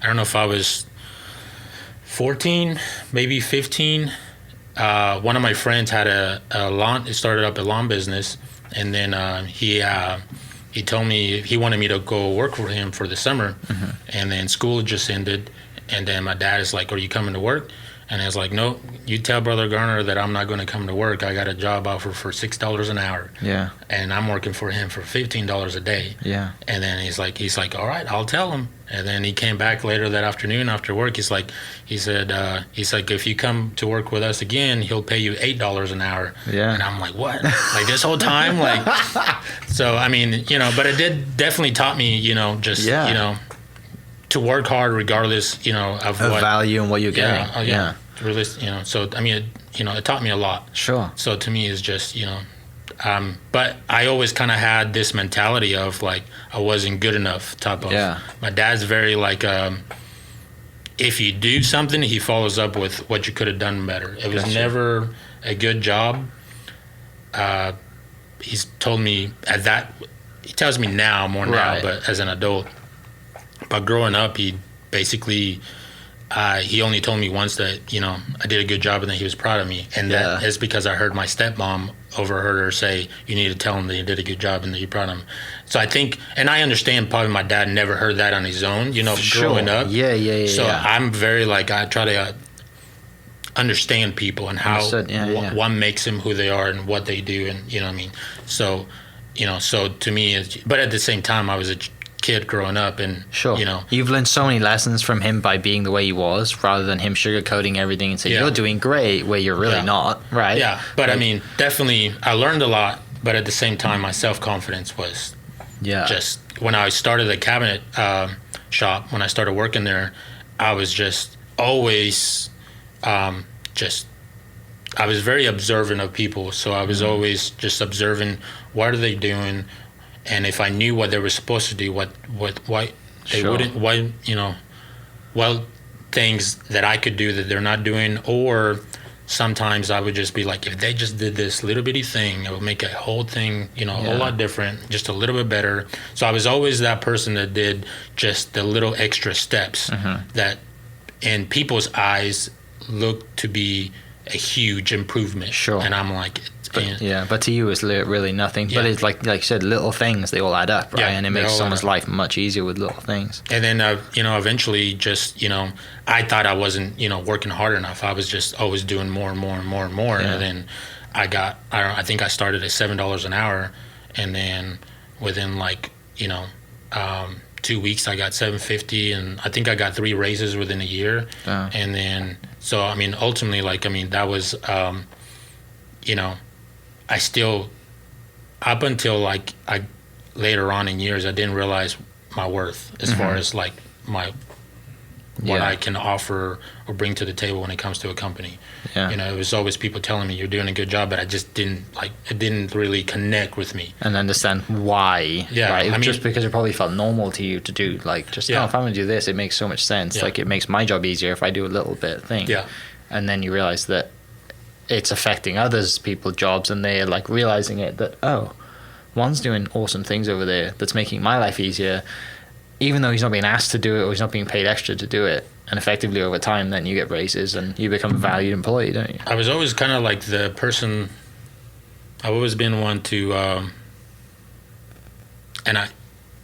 I don't know if I was 14, maybe 15. One of my friends had a lawn. He started up a lawn business, and then he told me he wanted me to go work for him for the summer, and then school just ended, and then my dad is like, "Are you coming to work?" And I was like, "No, you tell Brother Garner that I'm not going to come to work. I got a job offer for $6 an hour. Yeah. And I'm working for him for $15 a day." Yeah. And then he's like, "All right, I'll tell him." And then he came back later that afternoon after work. He's like, "If you come to work with us again, he'll pay you $8 an hour." Yeah. And I'm like, "What?" Like this whole time, like. So I mean, but it did definitely taught me, to work hard regardless, of what value and what you're getting. Yeah. Really, So I mean, it taught me a lot. Sure. So to me, it's just, but I always kind of had this mentality of like I wasn't good enough type of. Yeah. My dad's very like, if you do something, he follows up with what you could have done better. It was never a good job. He's told me he tells me now more now, but as an adult. But growing up, he basically. He only told me once that, I did a good job and that he was proud of me. And that is because I heard my stepmom overheard her say, "You need to tell him that you did a good job and that you're proud of him." So I think, and I understand probably my dad never heard that on his own, growing up. Yeah. So I'm very I try to understand people and how what makes them who they are and what they do. And, what I mean? So, so to me, but at the same time, I was a kid growing up, and you've learned so many lessons from him by being the way he was, rather than him sugarcoating everything and saying you're doing great where you're really not, right? But I mean, definitely I learned a lot, but at the same time my self-confidence was just when I started the cabinet shop, when I started working there, I was just always I was very observant of people, so I was always just observing what are they doing. And if I knew what they were supposed to do, why they wouldn't, what things that I could do that they're not doing, or sometimes I would just be like, if they just did this little bitty thing, it would make a whole thing, a whole lot different, just a little bit better. So I was always that person that did just the little extra steps that in people's eyes looked to be a huge improvement. Sure. And I'm like, but to you it's really nothing. But it's like you said, little things, they all add up, right? And it makes someone's life much easier with little things. And then eventually just I thought I wasn't working hard enough. I was just always doing more and more and more and more. And then I think I started at $7 an hour, and then within 2 weeks I got $7.50, and I think I got 3 raises within a year. And then so I mean ultimately that was I still, up until I later on in years, I didn't realize my worth as far as what I can offer or bring to the table when it comes to a company. It was always people telling me you're doing a good job, but I just didn't it didn't really connect with me and understand why. Right? Just because it probably felt normal to you to do, if I'm going to do this, it makes so much sense. It makes my job easier if I do a little bit thing. And then you realize that it's affecting people's jobs, and they're realizing it that, Juan's doing awesome things over there that's making my life easier, even though he's not being asked to do it or he's not being paid extra to do it. And effectively over time then you get raises and you become a valued employee, don't you? I was always kind of like the person, I've always been one to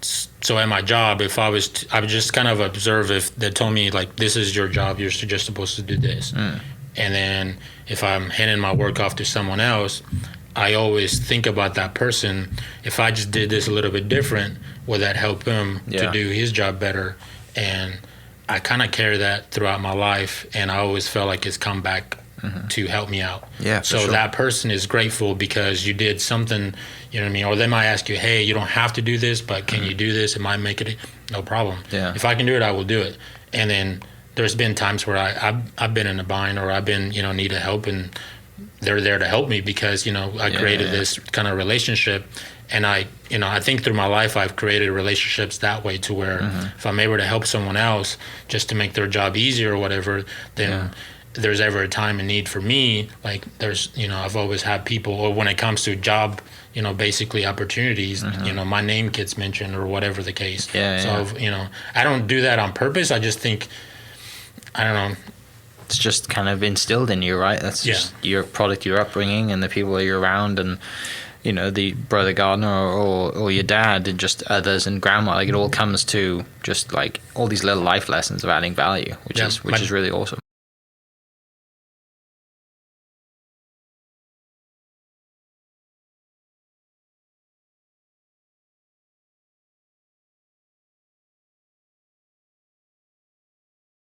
so at my job, if I would just kind of observe if they told me this is your job, you're just supposed to do this. And then if I'm handing my work off to someone else, I always think about that person. If I just did this a little bit different, would that help him to do his job better? And I kind of carry that throughout my life, and I always felt like it's come back to help me out. So that person is grateful because you did something, you know what I mean? Or they might ask you, hey, you don't have to do this, but can you do this? It might make it, no problem. If I can do it, I will do it. And then there's been times where I've been in a bind, or I've been, needed help, and they're there to help me because, I created this kind of relationship. And I think through my life, I've created relationships that way to where if I'm able to help someone else just to make their job easier or whatever, then there's ever a time and need for me, like there's, I've always had people, or when it comes to job, basically opportunities, my name gets mentioned or whatever the case. I don't do that on purpose. I just think, I don't know. It's just kind of instilled in you, right? That's just your product, your upbringing, and the people that you're around, and the brother gardener or your dad, and just others, and grandma. Like, it all comes to just like all these little life lessons of adding value, which is really awesome.